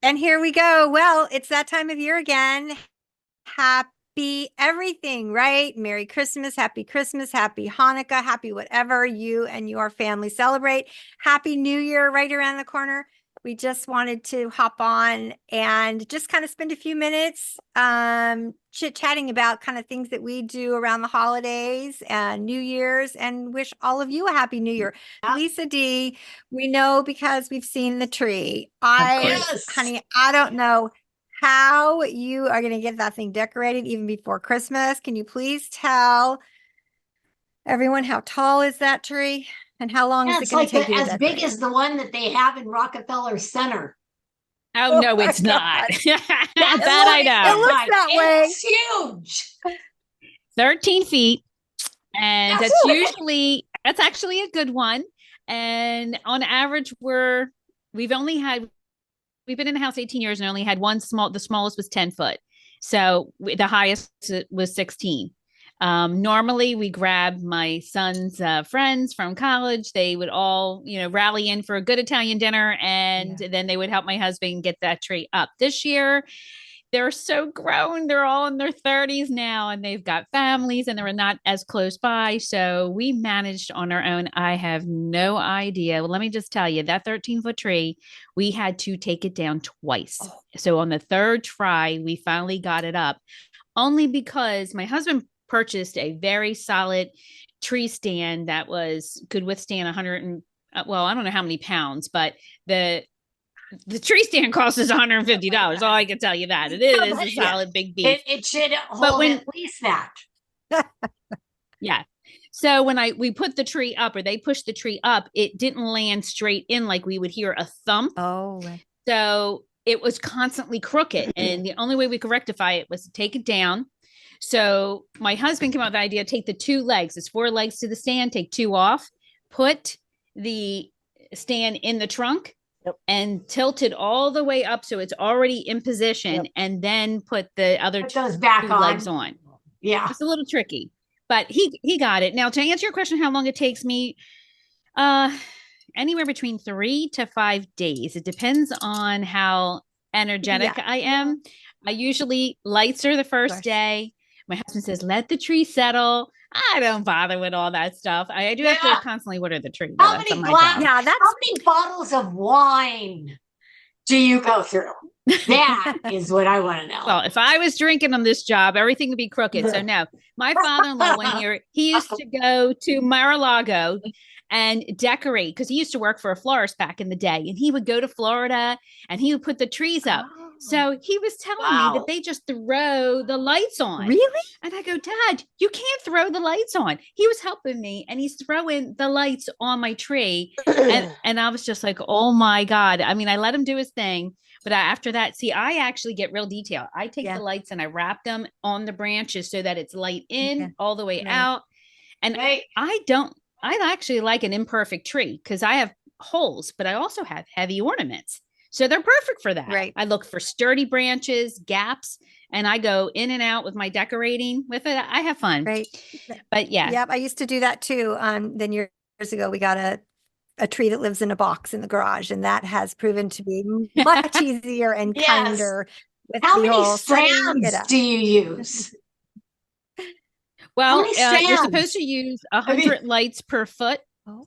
And here we go. Well, it's that time of year again. Happy everything, right? Merry Christmas, happy Hanukkah, happy whatever you and your family celebrate. Happy New Year right around the corner. We just wanted to hop on and just kind of spend a few minutes chit-chatting about kind of things that we do around the holidays and New Year's, and wish all of you a happy New Year. Lisa D, we know because we've seen the tree. Honey, I don't know how you are going to get that thing decorated even before Christmas. Can you please tell everyone how tall is that tree and how long is it it's going to like take you to as big decorate? as the one that they have in Rockefeller Center. Oh, Oh no, my it's not. God. That I It know. looks that way. It's huge. 13 feet. And That's that's actually a good one. And on average, we've been in the house 18 years and only had the smallest was 10 foot. So the highest was 16. Normally we grab my son's friends from college. They would all, rally in for a good Italian dinner, and then they would help my husband get that tree up. This year, they're so grown. They're all in their 30s now, and they've got families, and they're not as close by. So we managed on our own. I have no idea. Well, let me just tell you, that 13-foot tree, we had to take it down twice. Oh. So on the third try, we finally got it up, only because my husband purchased a very solid tree stand that could withstand 100 and, well, I don't know how many pounds, but the tree stand costs us $150. All I can tell you that it is a solid big beast. It should hold at least that. Yeah. So when we put the tree up, or they pushed the tree up, it didn't land straight in like we would hear a thump. Oh, right. So it was constantly crooked, and the only way we could rectify it was to take it down. So my husband came up with the idea: take the two legs. It's 4 legs to the stand. Take 2 off. Put the stand in the trunk. Yep. And tilt it all the way up so it's already in position, yep. And then put the other two legs on. Yeah. It's a little tricky, but he got it. Now, to answer your question, how long it takes me, anywhere between 3 to 5 days. It depends on how energetic I am. I usually lights are the first day. My husband says, let the tree settle. I don't bother with all that stuff. I do have to constantly water the tree. How many bottles of wine do you go through? That is what I want to know. Well, if I was drinking on this job, everything would be crooked. So no, my father-in-law, one year, he used to go to Mar-a-Lago and decorate, because he used to work for a florist back in the day, and he would go to Florida and he would put the trees up. So he was telling me that they just throw the lights on. Really? And I go, Dad, you can't throw the lights on. He was helping me, and he's throwing the lights on my tree. and I was just like, oh my God. I mean, I let him do his thing. But after that, see, I actually get real detail. I take the lights and I wrap them on the branches so that it's light in all the way out. And I actually like an imperfect tree, because I have holes, but I also have heavy ornaments. So they're perfect for that. Right. I look for sturdy branches, gaps, and I go in and out with my decorating with it. I have fun. Right. But yeah. Yep. I used to do that too. Then years ago, we got a tree that lives in a box in the garage, and that has proven to be much easier and kinder. With how many strands do you use? Well, you're supposed to use 100 lights per foot.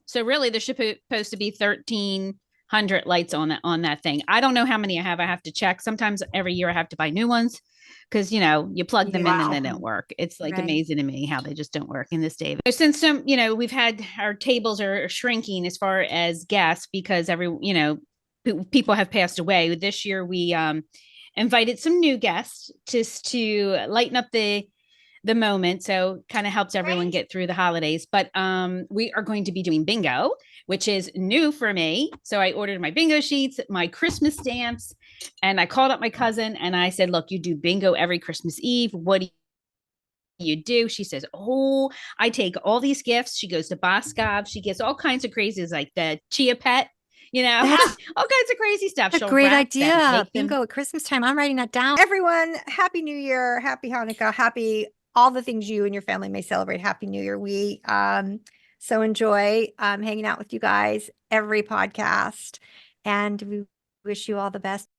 So really, there's supposed to be 1,300 lights on that thing. I don't know how many I have. I have to check. Sometimes every year I have to buy new ones, because you plug them in and they don't work. It's like amazing to me how they just don't work in this day. So since we've had, our tables are shrinking as far as guests, because people have passed away. This year we invited some new guests just to lighten up the moment. So kind of helps everyone get through the holidays. But we are going to be doing bingo, which is new for me. So I ordered my bingo sheets, my Christmas stamps, and I called up my cousin and I said, look, you do bingo every Christmas Eve. What do you do? She says, oh, I take all these gifts. She goes to Boscov. She gets all kinds of crazies, like the Chia Pet, all kinds of crazy stuff. That's a great idea. Bingo at Christmas time. I'm writing that down. Everyone, Happy New Year, Happy Hanukkah, happy all the things you and your family may celebrate. Happy New Year. We so enjoy hanging out with you guys every podcast, and we wish you all the best.